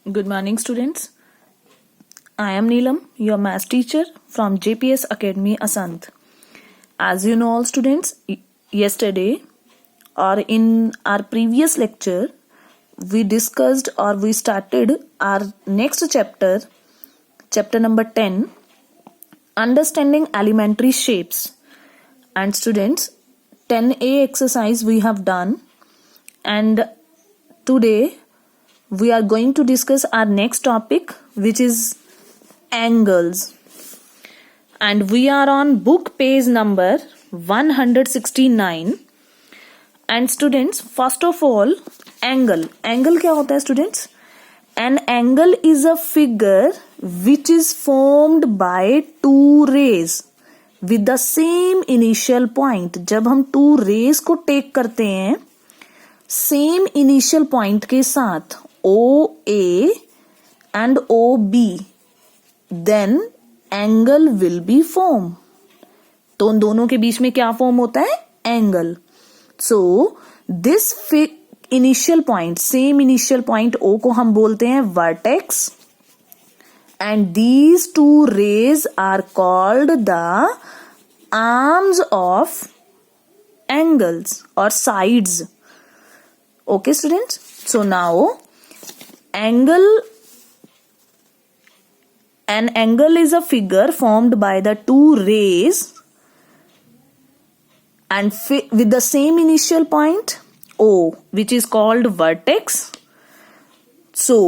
Good morning, students. I am Neelam, your math teacher from JPS Academy, Asant. As you know, all students, yesterday or in our previous lecture, we discussed or we started our next chapter, chapter number 10, Understanding Elementary Shapes. And students, 10A exercise we have done, and today we are going to discuss our next topic, which is angles. And we are on book page number 169. And students, first of all, angle. Angle क्या होता है students? An angle is a figure which is formed by two rays with the same initial point. जब हम two rays को take करते हैं same initial point के साथ OA and OB, then angle will be form. तो उन दोनों के बीच में क्या फॉर्म होता है? Angle. So this initial point, same initial point O को हम बोलते हैं vertex, and these two rays are called the arms of angles और sides. Okay, students. So now, an angle is a figure formed by the two rays and with the same initial point O, which is called vertex. So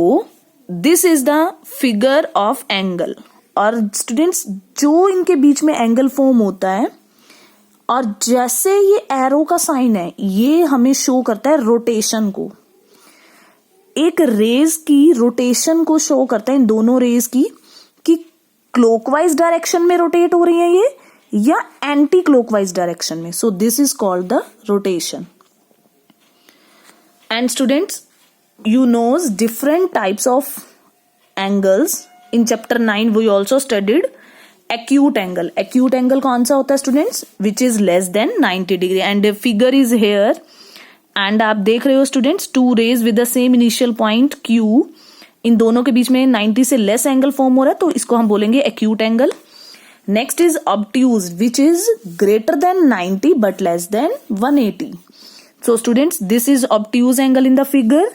this is the figure of angle. और students, जो इनके बीच में angle form होता है, और जैसे ये arrow का साइन है, ये हमें शो करता है रोटेशन को. एक रेज की रोटेशन को शो करता है, इन दोनों रेज की, कि क्लॉकवाइज डायरेक्शन में रोटेट हो रही है ये या एंटी क्लॉकवाइज डायरेक्शन में. सो this is called the rotation. And students, you knows different types of angles. In chapter 9 we also studied acute angle. Acute angle कौन सा होता है students? Which is less than 90 degree. And the figure is here. And आप देख रहे हो students, two rays with the same initial point Q. इन दोनों के बीच में 90 से less angle form हो रहा है, तो इसको हम बोलेंगे acute angle. Next is obtuse, which is greater than 90 but less than 180. So students, this is obtuse angle in the figure.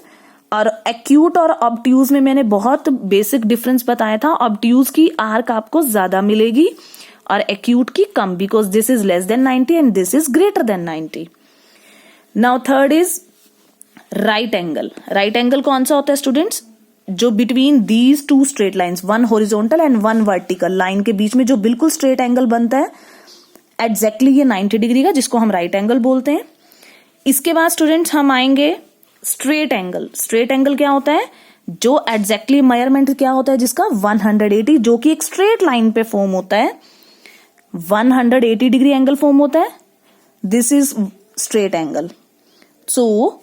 और एक्यूट और ऑब्ट्यूज में मैंने बहुत बेसिक डिफरेंस बताया था. ऑब्ट्यूज की आर्क आपको ज्यादा मिलेगी और एक्यूट की कम, because this is less than 90 and this is greater than 90. Now third is right angle. Right angle कौन सा होता है स्टूडेंट्स? जो between these two straight lines, one horizontal and one vertical line के बीच में जो बिल्कुल स्ट्रेट एंगल बनता है, एग्जैक्टली ये 90 डिग्री का, जिसको हम राइट एंगल बोलते हैं. इसके बाद स्टूडेंट्स हम आएंगे स्ट्रेट एंगल. स्ट्रेट एंगल क्या होता है? जो एग्जैक्टली मेजरमेंट क्या होता है जिसका? 180, जो कि एक स्ट्रेट लाइन पे फॉर्म होता है. 180 डिग्री एंगल फॉर्म होता है. This is straight angle. So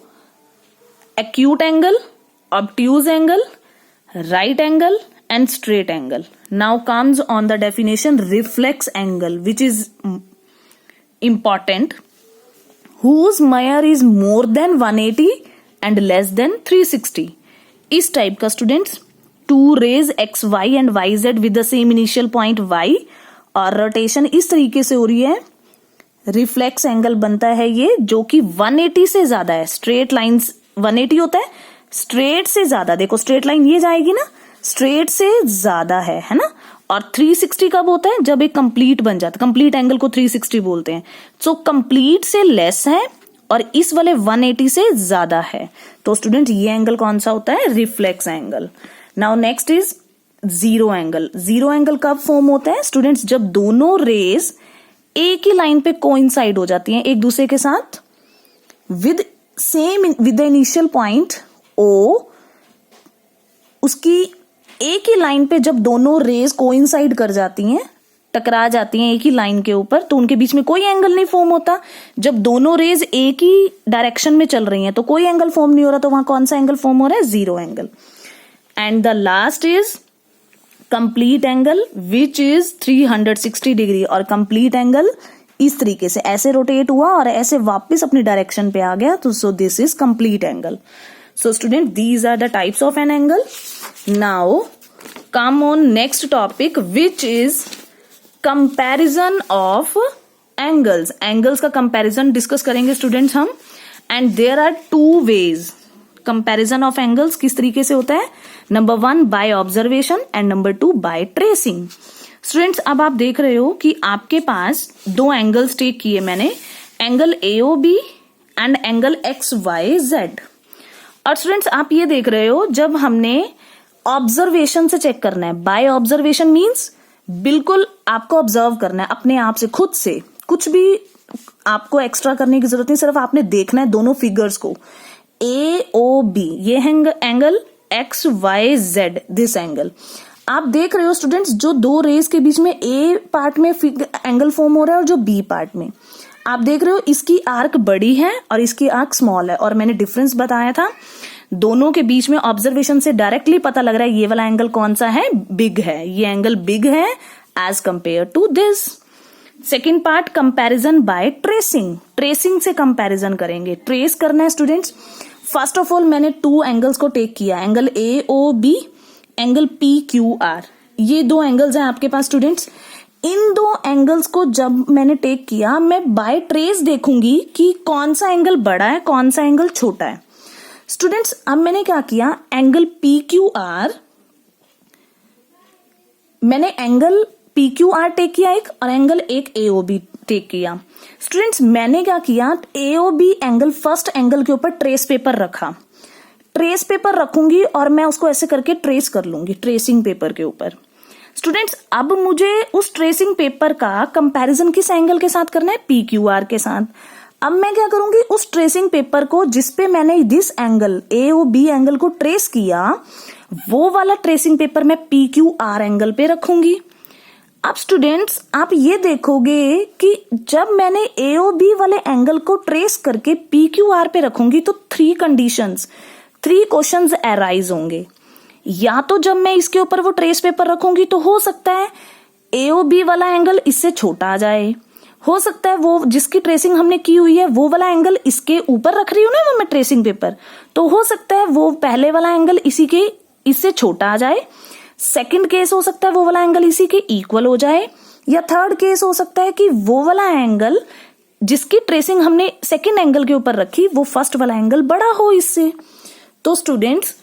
acute angle, obtuse angle, right angle and straight angle. Now comes on the definition reflex angle, which is important. whose measure is more than 180 and less than 360. इस type का students, two rays X Y and Y Z with the same initial point Y, और rotation इस तरीके से हो रही है, reflex angle बनता है ये, जो कि 180 से ज्यादा है. स्ट्रेट लाइन्स 180 होता है, स्ट्रेट से ज्यादा, देखो स्ट्रेट लाइन ये जाएगी ना, स्ट्रेट से ज्यादा है ना. और 360 कब होता है? जब एक कंप्लीट बन जाता है. कंप्लीट एंगल को 360 बोलते हैं. सो कंप्लीट से लेस है और इस वाले 180 से ज्यादा है. तो स्टूडेंट, ये एंगल कौन सा होता है? Reflex angle. Now next is zero angle. Zero angle कब फॉर्म होता है स्टूडेंट्स? जब दोनों रेज एक ही लाइन पे कोइंसाइड हो जाती हैं एक दूसरे के साथ with the initial point O. उसकी एक ही लाइन पे जब दोनों रेज कोइंसाइड कर जाती हैं, टकरा जाती हैं एक ही लाइन के ऊपर, तो उनके बीच में कोई एंगल नहीं फॉर्म होता. जब दोनों रेज एक ही डायरेक्शन में चल रही हैं तो कोई एंगल फॉर्म नहीं हो रहा, तो वहां कौन सा एंगल फॉर्म हो रहा है? Zero angle. And the last is complete angle, which is 360 degree. और कंप्लीट एंगल इस तरीके से ऐसे रोटेट हुआ और ऐसे वापस अपनी डायरेक्शन पे आ गया, तो so this is complete angle. So student, these are the types of an angle. Now come on next topic which is comparison of angles. Angles का कंपैरिजन डिस्कस करेंगे स्टूडेंट्स हम. And there are two ways. Comparison of angles किस तरीके से होता है? Number 1 by observation and number 2 by tracing. Students अब आप देख रहे हो कि आपके पास दो एंगल्स टेक किए मैंने, angle AOB and angle XYZ. और स्टूडेंट्स आप ये देख रहे हो जब हमने ऑब्जर्वेशन से चेक करना है. बाय ऑब्जर्वेशन मीन्स बिल्कुल आपको ऑब्जर्व करना है अपने आप से, खुद से, कुछ भी आपको एक्स्ट्रा करने की जरूरत नहीं, सिर्फ आपने देखना है दोनों फिगर्स को. AOB ये है एंगल, XYZ दिस एंगल. आप देख रहे हो स्टूडेंट्स जो दो रेज के बीच में A पार्ट में एंगल फॉर्म हो रहा है और जो B पार्ट में आप देख रहे हो इसकी आर्क बड़ी है और इसकी आर्क स्मॉल है. और मैंने डिफरेंस बताया था दोनों के बीच में. ऑब्जर्वेशन से डायरेक्टली पता लग रहा है ये वाला एंगल कौन सा है, बिग है. ये एंगल बिग है as compare to this. Second part comparison by tracing. Tracing से कंपैरिजन करेंगे. ट्रेस करना है स्टूडेंट्स. फर्स्ट ऑफ ऑल मैंने टू एंगल्स को टेक किया, एंगल AOB, एंगल PQR. ये दो एंगल्स हैं आपके पास स्टूडेंट्स. इन दो एंगल्स को जब मैंने टेक किया मैं बाय ट्रेस देखूंगी कि कौन सा एंगल बड़ा है कौन सा एंगल छोटा है. स्टूडेंट्स अब मैंने क्या किया, एंगल PQR, मैंने एंगल PQR टेक किया एक, और एंगल एक AOB टेक किया. स्टूडेंट्स मैंने क्या किया, AOB एंगल फर्स्ट एंगल के ऊपर ट्रेस पेपर रखा. ट्रेस पेपर रखूंगी और मैं उसको ऐसे करके ट्रेस कर लूंगी ट्रेसिंग पेपर के ऊपर. स्टूडेंट्स अब मुझे उस ट्रेसिंग पेपर का कंपैरिजन किस एंगल के साथ करना है, PQR के साथ. अब मैं क्या करूंगी, उस ट्रेसिंग पेपर को जिसपे मैंने दिस एंगल AOB एंगल को ट्रेस किया वो वाला ट्रेसिंग पेपर मैं PQR एंगल पे रखूंगी. अब स्टूडेंट्स आप ये देखोगे कि जब मैंने AOB वाले एंगल को ट्रेस करके PQR पे रखूंगी तो 3 क्वेश्चंस अराइज होंगे. या तो जब मैं इसके ऊपर वो ट्रेस पेपर रखूंगी तो हो सकता है AOB वाला एंगल इससे छोटा आ जाए, हो सकता है वो जिसकी ट्रेसिंग हमने की हुई है वो वाला एंगल इसके ऊपर रख रही हूं ना मैं ट्रेसिंग पेपर, तो हो सकता है वो पहले वाला एंगल इससे छोटा आ जाए. सेकंड केस हो सकता है वो वाला एंगल इसी के इक्वल हो जाए. या थर्ड केस हो सकता है कि वो वाला एंगल जिसकी ट्रेसिंग हमने सेकंड एंगल के ऊपर रखी वो फर्स्ट वाला एंगल बड़ा हो इससे. तो स्टूडेंट्स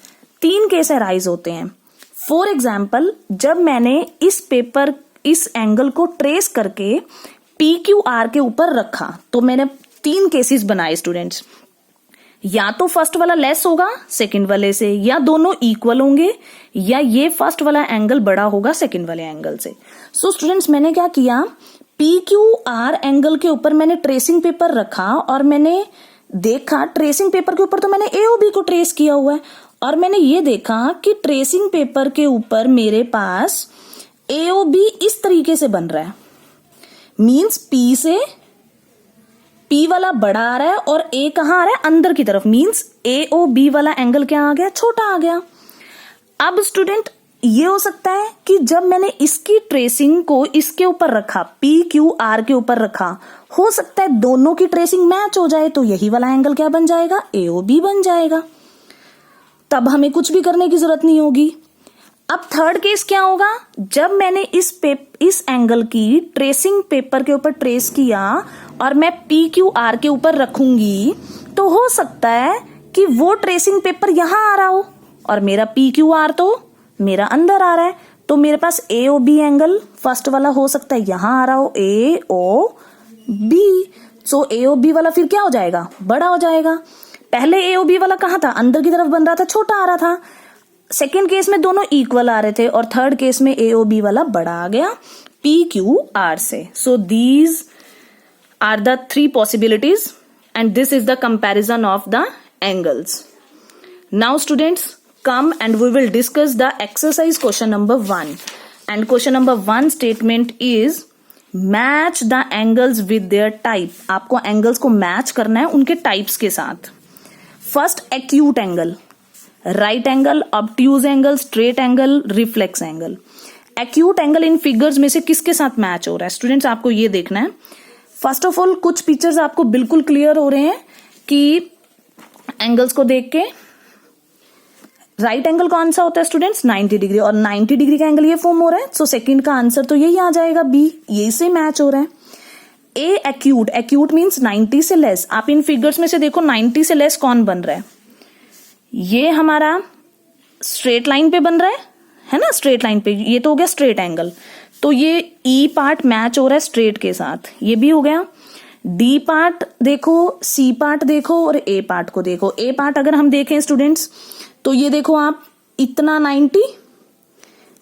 3 केस अराइज होते हैं. फॉर एग्जाम्पल जब मैंने इस एंगल को ट्रेस करके PQR के ऊपर रखा तो मैंने 3 केसेस बनाए स्टूडेंट्स. या तो फर्स्ट वाला लेस होगा सेकंड वाले से, या दोनों इक्वल होंगे, या ये फर्स्ट वाला एंगल बड़ा होगा सेकंड वाले एंगल से. सो स्टूडेंट्स मैंने क्या किया, PQR एंगल के ऊपर मैंने ट्रेसिंग पेपर रखा और मैंने देखा ट्रेसिंग पेपर के ऊपर तो मैंने AOB को ट्रेस किया हुआ है, और मैंने ये देखा कि ट्रेसिंग पेपर के ऊपर मेरे पास AOB इस तरीके से बन रहा है. मीन्स P से P वाला बड़ा आ रहा है और A कहां आ रहा है, अंदर की तरफ. मीन्स AOB वाला एंगल क्या आ गया, छोटा आ गया. अब स्टूडेंट ये हो सकता है कि जब मैंने इसकी ट्रेसिंग को इसके ऊपर रखा, PQR के ऊपर रखा, हो सकता है दोनों की ट्रेसिंग मैच हो जाए तो यही वाला एंगल क्या बन जाएगा, AOB बन जाएगा. तब हमें कुछ भी करने की जरूरत नहीं होगी. अब थर्ड केस क्या होगा, जब मैंने इस एंगल की ट्रेसिंग पेपर के ऊपर ट्रेस किया और मैं PQR के ऊपर रखूंगी तो हो सकता है कि वो ट्रेसिंग पेपर यहां आ रहा हो और मेरा PQR तो मेरा अंदर आ रहा है. तो मेरे पास AOB एंगल फर्स्ट वाला हो सकता है यहां आ रहा हो, AOB. सो AOB वाला फिर क्या हो जाएगा, बड़ा हो जाएगा. पहले AOB वाला कहां था, अंदर की तरफ बन रहा था, छोटा आ रहा था. सेकेंड केस में दोनों इक्वल आ रहे थे और थर्ड केस में AOB वाला बड़ा आ गया PQR से. So these are the 3 possibilities and this is the comparison of the angles. Now students come and we will discuss the exercise question number 1. And question number 1 statement is match the angles with their type. आपको angles को match करना है उनके types के साथ. First acute angle, right angle, obtuse angle, straight angle, reflex angle. Acute angle in figures में से किसके साथ मैच हो रहा है स्टूडेंट्स, आपको ये देखना है. फर्स्ट ऑफ ऑल कुछ पिक्चर्स आपको बिल्कुल क्लियर हो रहे हैं कि एंगल्स को देख के राइट एंगल कौन सा होता है स्टूडेंट्स? 90 डिग्री, और 90 डिग्री का एंगल ये फॉर्म हो रहा है, सो सेकंड का आंसर तो यही आ जाएगा बी, यही से मैच हो रहा है। ए एक्यूट, एक्यूट मीन्स 90 से लेस। आप इन फिगर्स में से देखो 90 से लेस कौन बन रहा है? ये हमारा स्ट्रेट लाइन पे बन रहा है ना, स्ट्रेट लाइन पे, ये तो हो गया स्ट्रेट एंगल, तो ये ई पार्ट मैच हो रहा है स्ट्रेट के साथ, ये भी हो गया। डी पार्ट देखो, सी पार्ट देखो, और ए पार्ट को देखो। ए पार्ट अगर हम देखें स्टूडेंट्स, तो ये देखो आप, इतना 90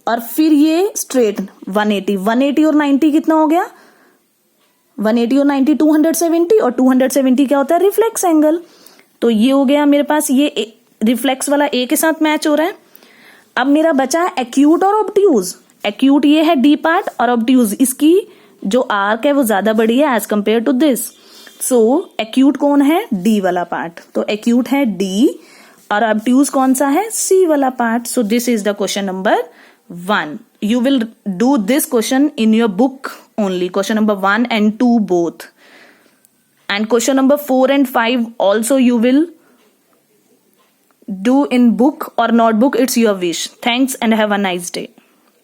और फिर ये स्ट्रेट 180, 180 और 90 कितना हो गया? 180 और 90 270, और 270 क्या होता है? Reflex angle. तो ये हो गया मेरे पास, ये रिफ्लेक्स वाला ए के साथ मैच हो रहा है। अब मेरा बचा है एक्यूट और ऑब्ट्यूज। एक्यूट ये है डी पार्ट, और ऑब्ट्यूज इसकी जो आर्क है वो ज्यादा बड़ी है as compare to this. So acute कौन है? डी वाला पार्ट, तो एक्यूट है डी, और ऑब्ट्यूज कौन सा है? सी वाला part. So this is the question number 1. You will do this question in your book only, question number 1 and 2 both, and question number 4 and 5 also you will do in book or notebook, it's your wish. Thanks and have a nice day.